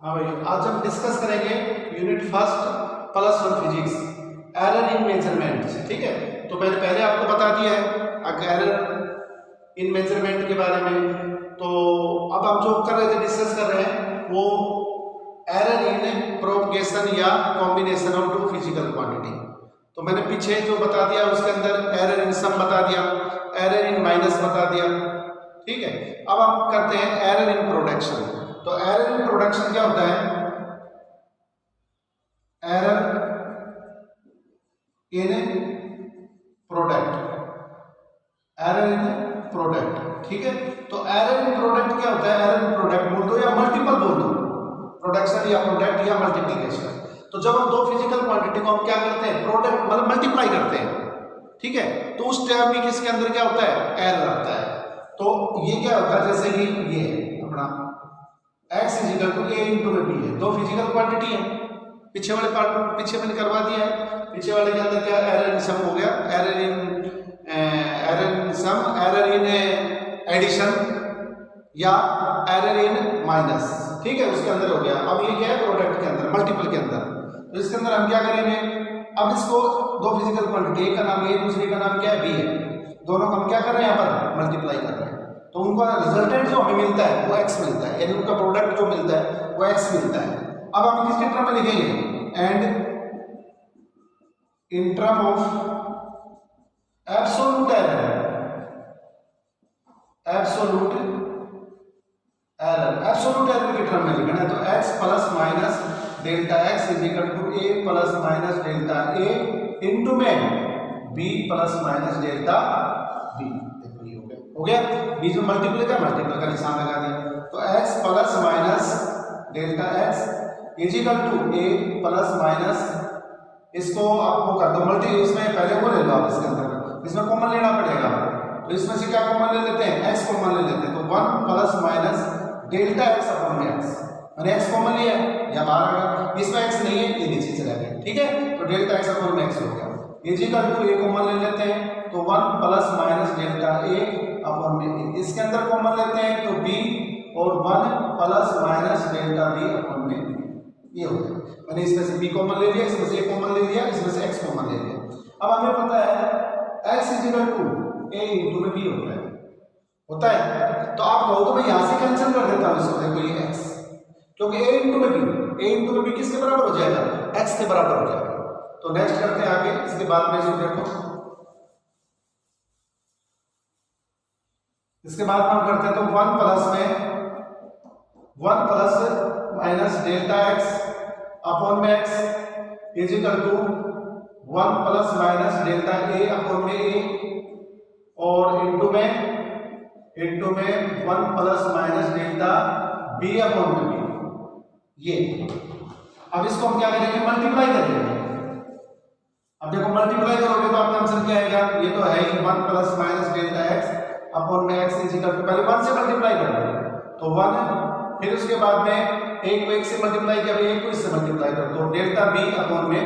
हाँ भाई, आज हम डिस्कस करेंगे unit first +1 physics error in measurement. ठीक है, तो मैंने पहले आपको बता दिया है एरर इन मेजरमेंट के बारे में। तो अब हम जो कर रहे थे, डिस्कस कर रहे हैं, वो एरर इन प्रोपगेशन या combination of two physical quantity. तो मैंने पीछे जो बता दिया उसके अंदर एरर इन सम बता दिया, एरर इन माइनस बता दिया। ठीक है, अब हम करते हैं एरर इन प्रोडक्शन। तो एरर इन प्रोडक्शन क्या होता है? Error in product, error in product. ठीक है, तो एरर इन प्रोडक्ट क्या होता है? एरर इन प्रोडक्ट बोल दो या मल्टीपल बोल दो, प्रोडक्शन या प्रोडक्ट या मल्टीप्लिकेशन। तो जब हम दो फिजिकल क्वांटिटी को हम क्या करते हैं? प्रोडक्ट मतलब मल्टीप्लाई करते हैं। ठीक है, तो उस टाइम में किसके अंदर क्या होता है? एरर आता है। तो ये क्या होता है? जैसे कि ये अपना x is equal to a into में b है, दो फिजिकल क्वांटिटी है। पीछे वाले पार्ट पीछे मैंने करवा दिया है। पीछे वाले के अंदर क्या? एरर इन सम हो गया, error in sum, error in addition या एरर इन माइनस। ठीक है, उसके अंदर हो गया। अब ये क्या है? प्रोडक्ट के अंदर, मल्टीपल के अंदर। तो इसके अंदर हम क्या करेंगे? अब इसको दो फिजिकल क्वांटिटी, एक का नाम a, दूसरे का नाम क्या है? b है। दोनों को हम क्या कर रहे हैं? यहाँ पर मल्टीप्लाई कर रहे हैं। तो उनका रिजल्टेंट जो हमें मिलता है वो x मिलता है, यानी उनका प्रोडक्ट जो मिलता है वो x मिलता है। अब हम किसके टर्म में लिखेंगे? And in term of absolute error, absolute error, absolute error के टर्म में लिखना है। तो x plus minus delta x is equal to a plus minus delta a into में b plus minus delta b। हो गया, बीच में मल्टीपल का निशान लगा दिया। तो x plus minus delta x is equal to a plus minus, इसको आपको कर दो मल्टी, इसमें पहले को ले लो आप, इसके अंदर इसमें कॉमन लेना पड़ेगा। तो इसमें से क्या कॉमन ले लेते हैं? x कॉमन ले लेते हैं। तो 1 plus minus delta x upon में x, मैंने x कॉमन लिया है, या बाहर आ गया। इसमें x नहीं है, ये नीचे चला गया। ठीक है, तो डेल्टा x अपॉन में x हो गया। Is equal to a common ले लेते हैं, तो 1 plus minus delta a upon में, इसके अंदर कॉमन लेते हैं तो b, और 1 plus minus delta b upon में ये हो गया। मैंने इसमें से b कॉमन ले लिया, इसमें से a कॉमन ले लिया, इसमें से x कॉमन ले लिया। अब हमें पता है x is equal to a into में b होता है। तो आप कहो तो मैं यहां से कैंसिल कर देता हूं इसको, देखो ये x, क्योंकि a इंटू में b किसके बराबर हो जाएगा? x के बराबर हो जाएगा। तो नेक्स्ट करते हैं आगे, इसके बाद में इसको देखो, इसके बाद हम करते हैं तो 1 प्लस में 1 plus minus delta x upon में x is equal to 1 plus minus delta a upon में a, और इंटू में 1 plus minus delta b upon में b। ये अब इसको हम क्या करेंगे? मल्टीप्लाई करेंगे। अब देखो मल्टीप्लाई करोगे तो आपका आंसर क्या आएगा? ये तो है ही 1 plus minus delta x upon में x इज इक्वल टू, पहले 1 से मल्टीप्लाई करो तो 1, फिर उसके बाद में एक को 1 से मल्टीप्लाई किया, एक को इससे मल्टीप्लाई करो तो डेल्टा b अपॉन में,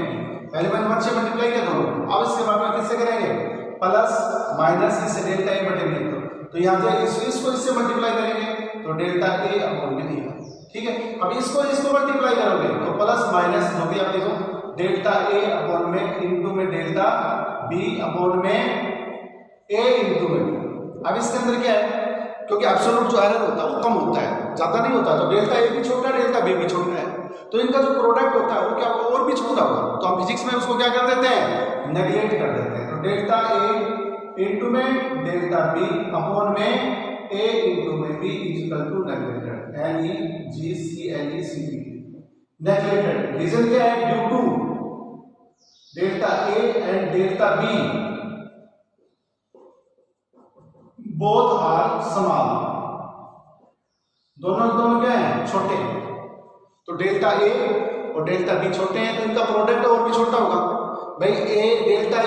पहले मैंने 1 से मल्टीप्लाई किया दोनों। अब इसके बाद में किससे करेंगे? प्लस माइनस इससे डेल्टा a मल्टीप्लाई करो, तो यहां से इसको इससे मल्टीप्लाई करेंगे तो डेल्टा a अपॉन में a। ठीक है, अब इसको मल्टीप्लाई करोगे तो प्लस माइनस जो भी आप देखो, डेल्टा a अपॉन में इंटू में डेल्टा b अपॉन में a इंटू में। अब इसके अंदर क्या है? क्योंकि एब्सोल्यूट जो एरर होता है वो कम होता है, ज्यादा नहीं होता, तो डेल्टा a भी छोटा है, डेल्टा b भी छोटा है, तो इनका जो प्रोडक्ट होता है वो क्या होगा? और भी छोटा होगा। तो हम फिजिक्स में उसको क्या कर देते हैं? नेगलेक्ट कर देते हैं। तो डेल्टा a इंटू में डेल्टा b अपॉन में a इंटू में b is equal to neglected, neglected. Reason क्या है? Due to delta a and delta b both are small, दोनों क्या है? छोटे। तो डेल्टा a और डेल्टा b छोटे हैं, तो इनका प्रोडक्ट और भी छोटा होगा। भाई डेल्टा a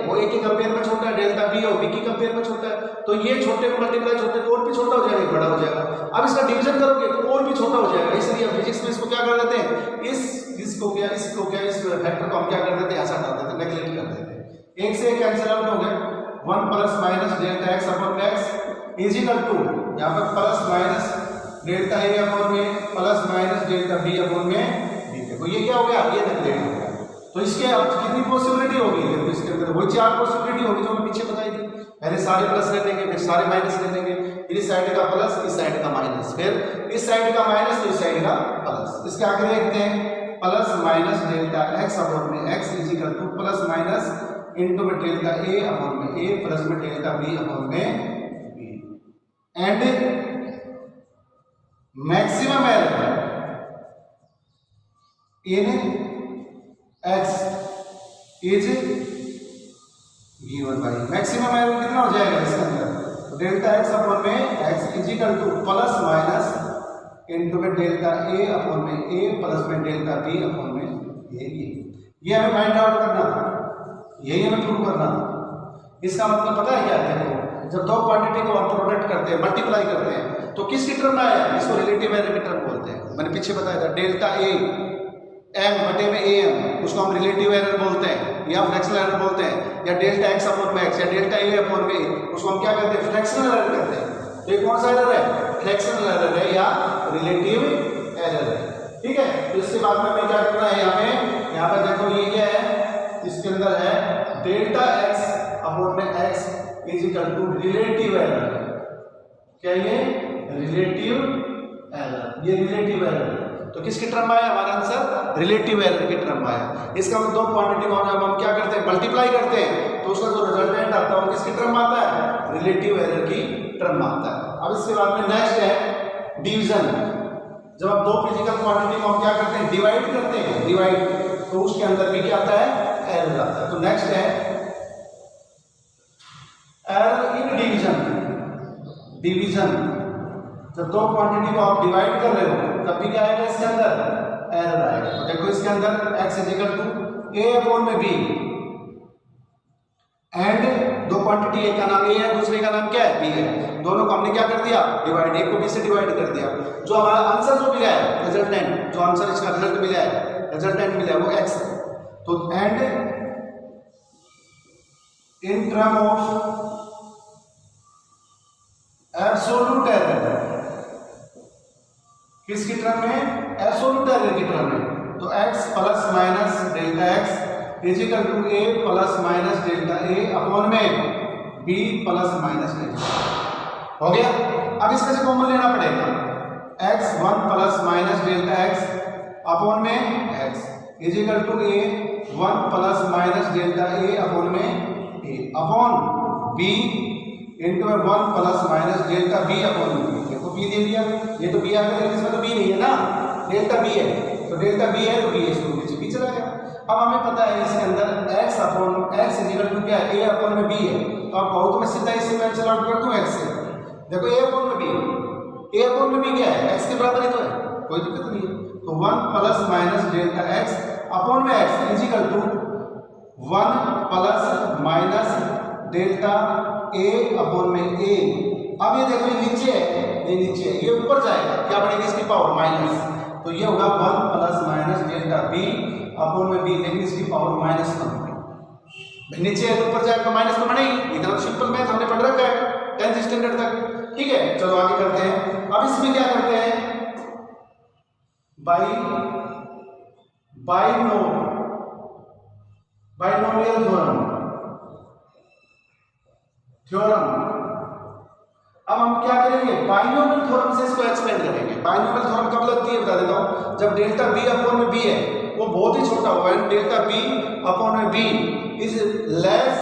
वो a के कंपेयर में छोटा है, डेल्टा b और b की कंपेयर में छोटा है, तो ये छोटे को मल्टीप्लाई छोटे को और भी छोटा हो जाएगा, बड़ा हो जाएगा। अब इसका डिवीजन करोगे तो और भी छोटा हो जाएगा। इसलिए हम फिजिक्स में इसको क्या कर देते हैं? इसको क्या इस फैक्टर को हम क्या कर देते हैं? ऐसा कर देते हैं, नेगलेक्ट कर देते हैं। एक से एक कैंसिल आउट हो गया। 1 plus minus delta x upon x is equal to, यहाँ पर प्लस माइनस डेल्टा ए अपॉन में plus minus delta B upon में बी। देखो ये क्या हो गया, ये नेगलेक्ट हो गया। तो इसके अब कितनी पॉसिबिलिटी होगी, देखो इसके अंदर वही 4 पॉसिबिलिटी होगी जो मैं पीछे बताई थी। पहले सारे प्लस ले लेंगे, फिर सारे माइनस ले लेंगे, इस साइड का प्लस, इस साइड का माइनस, फिर इस साइड का माइनस, इस साइड का प्लस। इसके आगे देखते हैं plus minus delta x upon में x is equal to plus minus into में डेल्टा ए अपॉन में ए प्लस में डेल्टा बी अपॉन में B. And maximum error in X is given by maximum error कितना हो जाएगा इसके अंदर, तो डेल्टा एक्स अपॉन में x is equal to plus minus into में डेल्टा ए अपॉन में ए प्लस में डेल्टा बी अपॉन में ये हमें फाइंड आउट करना था, यही हमें प्रूव करना था। इसका मतलब पता है क्या है, देखो जब दो क्वांटिटी को हम प्रोडक्ट करते हैं, मल्टीप्लाई करते हैं, तो किसकी टर्म आया, इसको रिलेटिव एरर की टर्म बोलते हैं। मैंने पीछे बताया था डेल्टा ए एम बटे में ए एम, उसको हम रिलेटिव एरर बोलते हैं या फ्रैक्शनल एरर बोलते हैं, या डेल्टा एक्स अपॉन में एक्स या डेल्टा ए अपॉन में ए, उसको हम क्या कहते हैं, फ्रैक्शनल एरर कहते हैं। तो ये कौन सा एरर है, फ्रैक्शनल एरर है या रिलेटिव एरर है। ठीक है, तो इसके बाद में हमें क्या करना है, यहाँ पे देखो ये क्या है, इसके अंदर है डेल्टा एक्स अपॉन में x is equal to relative error. क्या ये रिलेटिव एरर, ये रिलेटिव एरर। तो किसकी टर्म आया हमारा आंसर, रिलेटिव एरर की टर्म आया। इसका मतलब दो क्वांटिटी को जब हम क्या करते हैं, मल्टीप्लाई करते हैं, तो उसका जो रिजल्टेंट आता है वो किसकी टर्म आता है, रिलेटिव एरर की टर्म आता है। अब इसके बाद में नेक्स्ट है डिवीजन। जब आप दो फिजिकल क्वांटिटी को हम क्या करते हैं, डिवाइड करते हैं, डिवाइड, तो उसके अंदर भी क्या आता है, एरर आता है। तो नेक्स्ट है एरर इन डिवीजन। डिवीजन जब दो क्वांटिटी को आप डिवाइड कर रहे हो तब भी क्या आएगा, इसके अंदर एरर आएगा। तो देखो इसके अंदर x is equal to a upon में b एंड दो क्वांटिटी, एक का नाम a है, दूसरे का नाम क्या है, b है। दोनों को हमने क्या कर दिया, डिवाइड, एक को b से डिवाइड कर दिया। जो हमारा आंसर जो मिला है, रिजल्टेंट, जो आंसर इसका रिजल्ट मिला है, रिजल्टेंट मिला है वो x है। तो and in term of absolute error, किसकी टर्म में, एब्सोल्यूट एरर की टर्म में। तो x plus minus delta x is equal to a plus minus delta a upon में b प्लस माइनस डेल्टा। हो गया। अब इसमें से कॉमन लेना पड़ेगा, x 1 plus minus delta x upon में x is equal to a 1 plus minus delta a upon में a upon b into 1 plus minus delta b upon b। देखो b दे दिया, ये तो b आ गया, इसमें तो b नहीं है ना, डेल्टा b है, तो डेल्टा b है तो b इसको नीचे b चला गया। अब हमें पता है इसके अंदर x upon x is equal to क्या है, a अपॉन में b है। तो आप कहो तो मैं सीधा इसे कैंसिल आउट कर दूं x से। देखो a अपॉन में b, a अपॉन में b क्या है, x के बराबर ही तो है, कोई दिक्कत नहीं है। तो 1 plus minus delta x upon में x is equal to 1 plus minus delta a upon में a। अब ये देखो ये नीचे है, ये नीचे है, ये ऊपर जाएगा, क्या बढ़ेगी इसकी पावर, माइनस। तो ये होगा 1 plus minus delta b upon में b, लेकिन इसकी पावर माइनस 1। नीचे है तो ऊपर जाएगा, माइनस में बढ़ेगी। इतना तो सिंपल मैथ हमने पढ़ रखा है 10th स्टैंडर्ड तक। ठीक है, चलो आगे करते हैं। अब इसमें क्या करते हैं, बाइनोमियल थ्योरम। अब हम क्या करेंगे, बाइनोमियल थ्योरम से इसको एक्सपेंड करेंगे। बाइनोमियल थ्योरम कब लगती है बता देता हूं, जब डेल्टा b अपॉन में b है वो बहुत ही छोटा होगा, डेल्टा b अपॉन में b इज लेस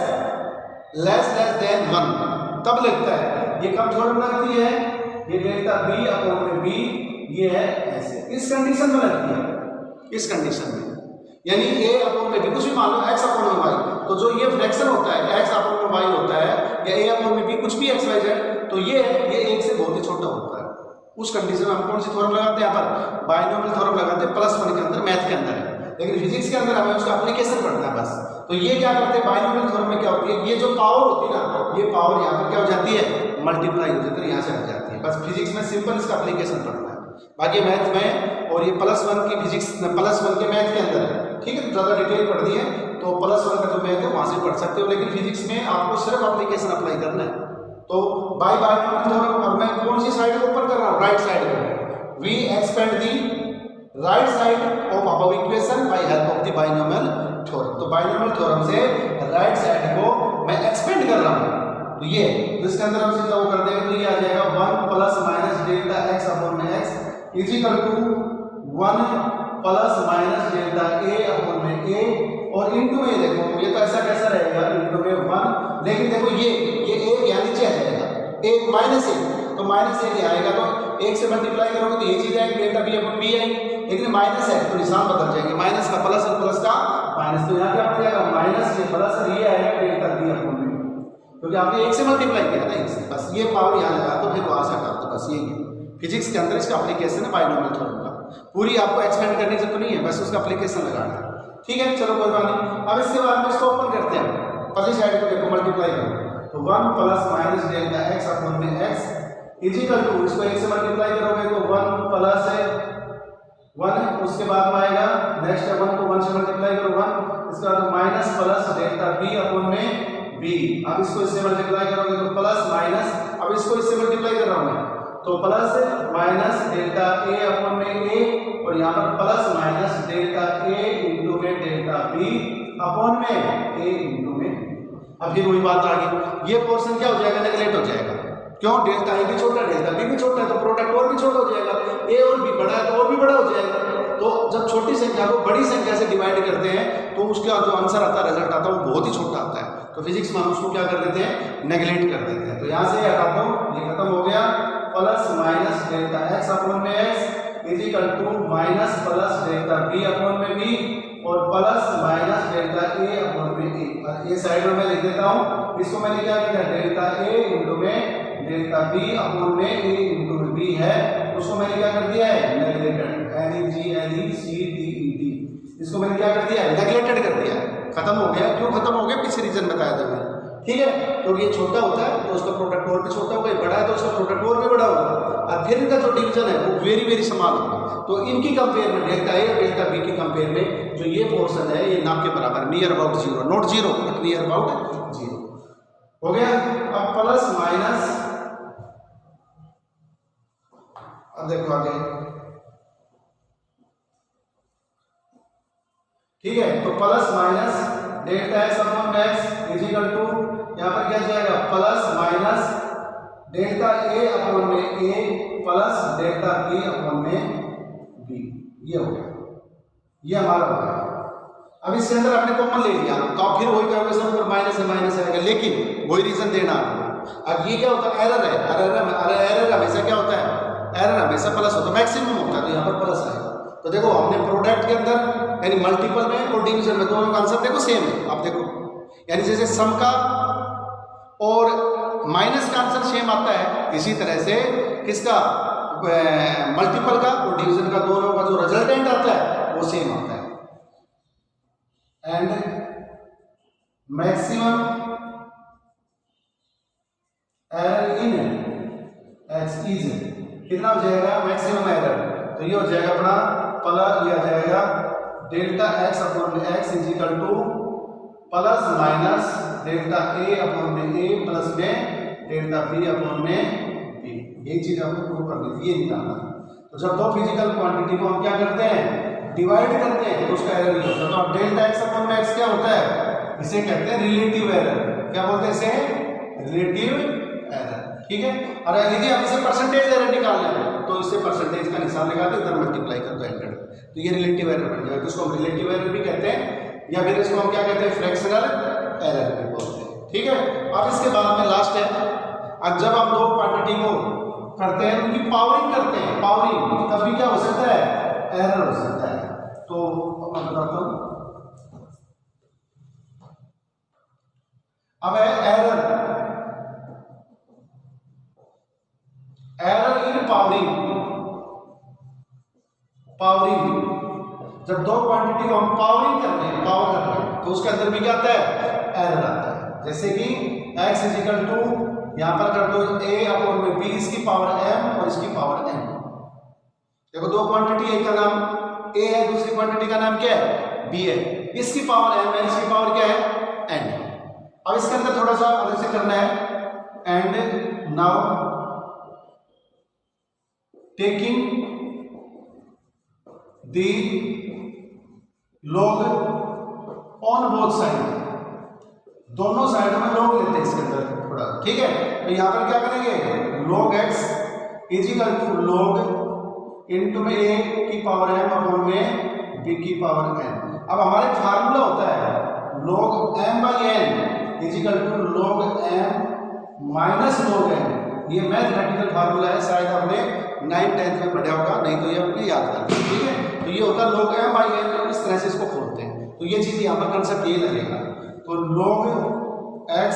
देन 1, तब लगता है। ये कब थ्योरम लगती है, ये डेल्टा b अपॉन में b ये है ऐसे, इस कंडीशन में लगती है, इस कंडीशन में, यानी a अपॉन में b, कुछ भी मान लो x अपॉन में y, तो जो ये फ्रैक्शन होता है x अपॉन में y होता है, या a अपॉन में b, कुछ भी x y z, तो ये एक से बहुत ही छोटा होता है। उस कंडीशन में हम कौन सी थ्योरम लगाते हैं, यहाँ पर बाइनोमियल थ्योरम लगाते हैं, +1 के अंदर, मैथ के अंदर है, लेकिन फिजिक्स के अंदर हमें उसका एप्लीकेशन पढ़ना है बस। तो ये क्या करते हैं, बाइनोमियल थ्योरम में क्या होती है, ये जो पावर होती है ना, ये पावर यहाँ पर क्या हो जाती है, मल्टीप्लाई हो जाती है, यहाँ से हट जाती है। बस फिजिक्स में सिंपल इसका एप्लीकेशन पढ़ना है, बाकी मैथ में और ये +1 की फिजिक्स, +1 के मैथ के अंदर है। ठीक है, तो ज़्यादा डिटेल पढ़नी है तो +1 का जो मैथ है वहाँ से पढ़ सकते हो, लेकिन फिजिक्स में आपको सिर्फ एप्लीकेशन अप्लाई करना है। तो बाइनोमियल थ्योरम, और मैं कौन सी साइड को ऊपर कर रहा हूँ, राइट साइड को। We expand the right side of above equation by help of the binomial theorem. तो बाइनोमियल थ्योरम से राइट साइड को मैं एक्सपेंड कर रहा हूं, तो ये तो इसके अंदर हम सीधा वो कर देंगे, तो ये आ जाएगा 1 plus minus delta x upon में x is equal to 1 plus minus delta A upon में ए, और इनटू में देखो ये तो ऐसा कैसा रहेगा इनटू में 1, लेकिन देखो ये एक यहाँ नीचे आ जाएगा, एक माइनस एक, तो माइनस एक आएगा तो एक से मल्टीप्लाई करोगे तो ये चीज आएगी डेल्टा बी अपॉन बी आएगी, लेकिन माइनस है तो निशान बदल जाएंगे, माइनस का प्लस और प्लस का माइनस, तो यहाँ क्या हो जाएगा माइनस ये प्लस और ये आएगा डेल्टा बी अपॉन बी, क्योंकि आपने एक से मल्टीप्लाई किया था एक से, बस ये पावर यहाँ लगा तो फिर वहां से हटा दो, बस यही है फिजिक्स के अंदर इसका एप्लीकेशन है बाइनोमियल थ्योरम का, पूरी आपको एक्सपेंड करने की तो नहीं है, बस उसका एप्लीकेशन लगाना है। ठीक है, चलो कोई बात नहीं। अब इसके बाद में इसको ओपन करते हैं, पहली साइड को देखो मल्टीप्लाई करो, तो 1 plus minus delta x upon में एक्स इज इक्वल टू, इसको एक से मल्टीप्लाई करोगे तो 1 प्लस 1, उसके बाद में आएगा नेक्स्ट 1 को 1 से मल्टीप्लाई करो 1, इसके बाद minus plus delta B upon में बी, अब इसको इससे मल्टीप्लाई करोगे तो प्लस माइनस, अब इसको इससे मल्टीप्लाई कर रहा हूं मैं तो प्लस माइनस डेल्टा ए अपॉन में ए, और यहाँ पर प्लस माइनस डेल्टा ए इंटू में डेल्टा बी अपॉन में ए इंटू में। अब फिर वही बात आ गई, ये पोर्शन क्या हो जाएगा नेगलेक्ट हो जाएगा, क्यों डेल्टा ए भी छोटा डेल्टा बी भी छोटा है, तो प्रोडक्ट और भी छोटा हो जाएगा, ए और बी बड़ा है तो और भी बड़ा हो जाएगा। तो जब छोटी संख्या को बड़ी संख्या से डिवाइड करते हैं तो उसका जो आंसर आता है रिजल्ट आता है वो बहुत ही छोटा आता है, तो फिजिक्स में हम उसको क्या कर देते हैं नेगलेक्ट कर देते हैं। तो यहाँ से हटाता हूँ, ये खत्म हो गया, plus minus delta x upon में x is equal to minus plus delta B upon में बी और प्लस माइनस डेल्टा ए अपॉन में ए, ये साइड में मैं लिख देता हूँ, इसको मैंने क्या किया डेल्टा ए इंटू में डेल्टा बी अपॉन में ए इंटू में बी है, उसको मैंने क्या कर दिया है नेगलेक्टेड, NEGLECTED, इसको मैंने क्या कर दिया है नेगलेक्टेड कर दिया, खत्म हो गया। क्यों खत्म हो गया, पीछे रीजन बताया था मैंने, ठीक है, क्योंकि ये छोटा होता है तो उसका प्रोडक्ट और भी छोटा होगा, बड़ा है तो उसका प्रोडक्ट और भी बड़ा होगा, और फिर इनका जो डिवीजन है वो वेरी वेरी समान होगा, तो इनकी कंपेयर में डेल्टा ए और डेल्टा बी की कंपेयर में जो ये पोर्शन है ये नाम के बराबर, near about zero, not zero but near about zero हो गया। अब प्लस माइनस, अब देखो आगे, ठीक है, तो plus minus delta x upon x is equal to, यहाँ पर क्या जाएगा प्लस माइनस डेल्टा ए अपॉन में ए प्लस डेल्टा बी अपॉन में बी, ये हो गया, ये हमारा हो गया। अब इसके अंदर आपने कॉमन ले लिया तो आप फिर वही करोगे सब पर माइनस है माइनस आएगा, लेकिन वही रीजन देना आपको। अब ये क्या होता है एरर है, एरर हमेशा क्या होता है, एरर हमेशा प्लस होता है, मैक्सिमम होता है, तो यहाँ पर प्लस आएगा। तो देखो हमने प्रोडक्ट के अंदर यानी मल्टीपल में और डिवीजन में दोनों का आंसर देखो सेम है, आप देखो यानी जैसे सम का और माइनस का आंसर सेम आता है, इसी तरह से किसका मल्टीपल का और डिवीजन का दोनों का जो रिजल्टेंट आता है वो सेम आता है। And maximum error in X is कितना हो जाएगा मैक्सिमम एरर, तो ये हो जाएगा अपना प्लस, ये आ जाएगा डेल्टा एक्स अपॉन में x is equal to plus minus delta A upon में ए प्लस में डेल्टा बी अपॉन में बी, यही चीज आपको प्रूव करनी थी, ये निकालना है। तो जब दो फिजिकल क्वांटिटी को हम क्या करते हैं डिवाइड करते हैं तो उसका एरर नहीं होता, तो अब डेल्टा एक्स अपॉन में एक्स क्या होता है, इसे कहते हैं रिलेटिव एरर, क्या बोलते हैं इसे रिलेटिव एरर, ठीक है। और यदि आप इसे परसेंटेज एरर निकालना है तो इससे परसेंटेज का निशान लगा के इधर मल्टीप्लाई कर दो एंटर, तो ये रिलेटिव एरर बन जाएगा, इसको हम रिलेटिव एरर भी कहते हैं या फिर इसको हम क्या कहते हैं फ्रैक्शनल एरर भी बोलते हैं, ठीक है। अब इसके बाद में लास्ट है, अब जब हम दो क्वांटिटी को करते हैं उनकी पावरिंग करते हैं, पावरिंग तब भी क्या हो सकता है एरर हो सकता है। तो मैं बताता हूं, अब है error, error in powering, powering जब दो क्वांटिटी को हम पावरिंग करते हैं, पावर करते हैं तो उसके अंदर भी क्या आता है एरर आता है। जैसे कि x इज इक्वल टू यहां पर कर दो a अपॉन में b, इसकी पावर m और इसकी पावर n, देखो दो क्वांटिटी, एक का नाम a है दूसरी क्वांटिटी का नाम क्या है b है, इसकी पावर m है इसकी पावर क्या है n। अब इसके अंदर थोड़ा सा अलग से करना है, and now taking the log on both side, दोनों साइडों में log लेते हैं इसके अंदर थोड़ा, ठीक है। तो यहां पर क्या करेंगे, log x is equal to log into में a की पावर m अपॉन में b की पावर n। अब हमारे फार्मूला होता है log m by n is equal to log m minus log n। ये मैथमेटिकल फार्मूला है, शायद आपने 9th 10th में पढ़ा होगा, नहीं तो ये अपने याद कर लीजिए, ठीक है। तो ये होता है log m बाई n, इस तरह से इसको खोलते हैं। तो ये चीज यहाँ पर कंसेप्ट ये लगेगा। तो log x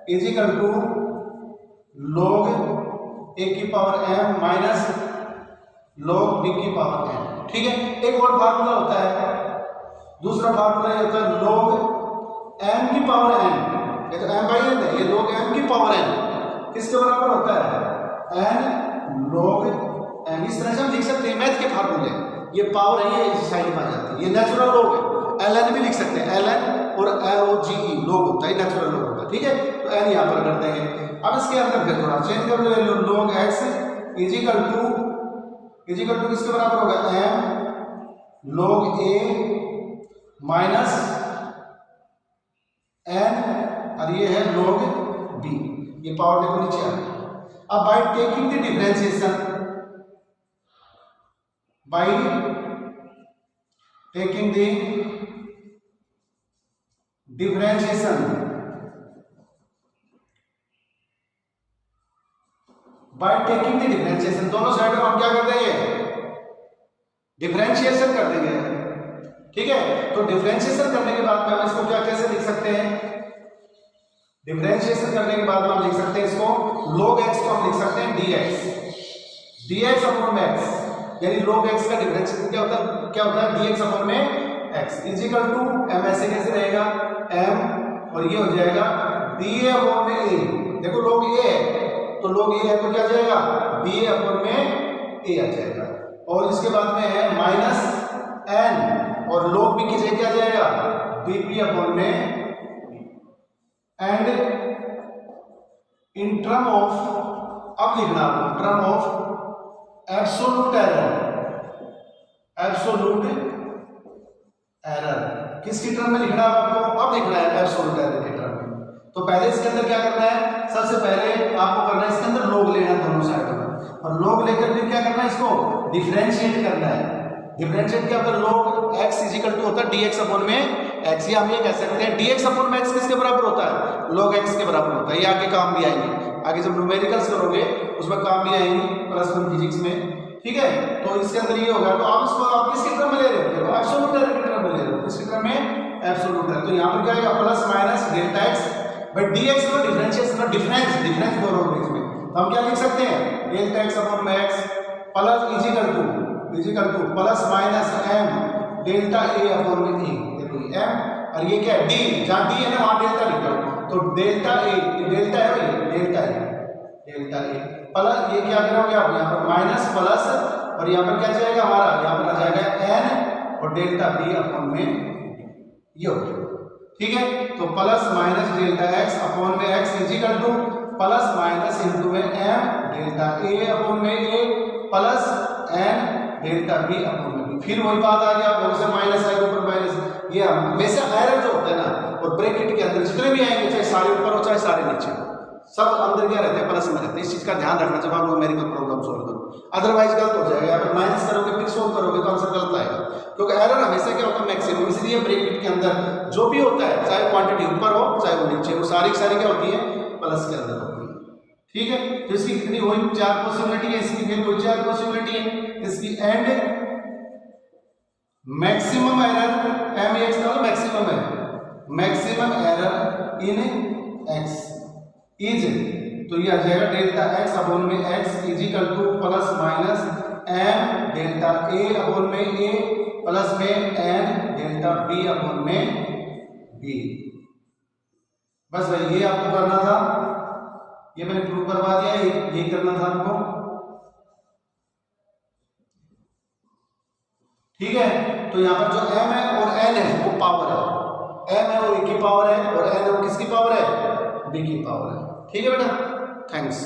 is equal to log a की power m minus log b की पावर n, ठीक है। एक और फार्मूला होता है, दूसरा फार्मूला ये होता है log m की पावर n, ये तो m बाई n है, ये log m की पावर n किसके बराबर होता है, n log m। इस तरह से हम लिख सकते हैं मैथ के फार्मूले, ये पावर है, ये इस साइड में आ जाती है, ये नेचुरल log है। ln भी लिख सकते हैं, ln और loge log होता है, नेचुरल log होता है, ठीक है। तो n यहां पर कर देंगे। अब इसके अंदर फिर थोड़ा चेंज कर लो, log x is equal to किसके बराबर होगा, m log a minus n, और ये है log b, ये पावर देखो नीचे आ गई। अब by taking the differentiation, by taking the differentiation, by taking the differentiation, दोनों साइड में हम क्या कर देंगे, डिफरेंशिएशन कर देंगे, ठीक है। तो डिफरेंशिएशन करने के बाद में हम इसको क्या कैसे लिख सकते हैं, डिफरेंशिएशन करने के बाद में हम लिख सकते हैं इसको log x को हम लिख सकते हैं dx अपॉन में x, यानी log x का डिफरेंशिएशन क्या होता है dx अपॉन में x is equal to m, ऐसे कैसे रहेगा m, और ये हो जाएगा dA अपॉन में a। देखो log a है तो log a है तो क्या आ जाएगा, dA अपॉन में a आ जाएगा, और इसके बाद में है माइनस n, और log b की जगह क्या आ जाएगा, dp अपॉन में, एंड इन टर्म ऑफ, अब लिखना आपको टर्म ऑफ एब्सोल्यूट एरर, किसकी टर्म में लिखना है आपको, अब लिखना है एब्सोल्यूट एरर के टर्म में। तो पहले इसके अंदर क्या करना है, सबसे पहले आपको करना है इसके अंदर log लेना दोनों साइडों में, और log लेकर फिर क्या करना है, इसको डिफरेंशिएट करना है। डिफरेंशिएट क्या होता है, log x is equal to होता है dx अपॉन में x, या हम ये कह सकते हैं dx अपॉन में x किसके बराबर होता है, log x के बराबर होता है। ये आगे काम भी आएंगे, आगे जब न्यूमेरिकल्स करोगे उसमें काम भी आएंगी +1 फिजिक्स में, ठीक है। तो इसके अंदर ये होगा, तो आप इसको आप किसकी टर्म में ले रहे हो, एब्सोल्यूट एरर की टर्म में ले रहे हो, किसकी टर्म में, एब्सोल्यूट एरर। तो यहाँ पर क्या आएगा plus minus delta x, but dx का डिफरेंशिएशन का डिफरेंस दोनों के बीच में, तो हम क्या लिख सकते हैं, डेल्टा x अपॉन में x plus is equal to plus minus m delta a upon में a। देखो ये m, और ये क्या है d, जहां d है ना वहां डेल्टा लिख लो, तो डेल्टा a, ये डेल्टा है भाई, डेल्टा a प्लस ये क्या करोगे आप, यहाँ पर माइनस प्लस, और यहाँ पर क्या जाएगा हमारा, यहाँ पर आ जाएगा n और डेल्टा b अपॉन में ये हो गया, ठीक है। तो plus minus delta x upon में x is equal to plus minus into में m डेल्टा a अपॉन में a plus n delta b upon में b। फिर वही बात आ गया, ऊपर से माइनस आएगा, ऊपर माइनस, ये हमेशा एरर जो होता है ना, और ब्रैकेट के अंदर जितने भी आएंगे, चाहे सारे ऊपर हो चाहे सारे नीचे हो, सब अंदर क्या रहते हैं, प्लस में रहते हैं। इस चीज का ध्यान रखना जब आप न्यूमेरिकल प्रॉब्लम सोल्व करो, अदरवाइज गलत हो जाएगा। अगर माइनस करोगे फिर सोल्व करोगे तो आंसर गलत आएगा, क्योंकि एरर हमेशा क्या होता है, मैक्सिमम। इसलिए ब्रैकेट के अंदर जो भी होता है, चाहे क्वांटिटी ऊपर हो चाहे वो नीचे, वो सारी क्या होती है, प्लस के अंदर होती है, ठीक है। तो इसकी कितनी हुई, 4 पॉसिबिलिटी है, इसकी फिर कोई 4 पॉसिबिलिटी है इसकी, and maximum error m x का मैक्सिमम है, maximum error in x is, तो ये आ जाएगा डेल्टा x अपॉन में x is equal to plus minus m delta a upon में a प्लस में n डेल्टा b अपॉन में b। बस भाई ये आपको करना था, ये मैंने प्रूव करवा दिया, ये करना था आपको, ठीक है। तो यहाँ पर जो m है और n है वो पावर है, m है वो a की पावर है, और n है वो किसकी पावर है, b की पावर है, ठीक है बेटा। थैंक्स।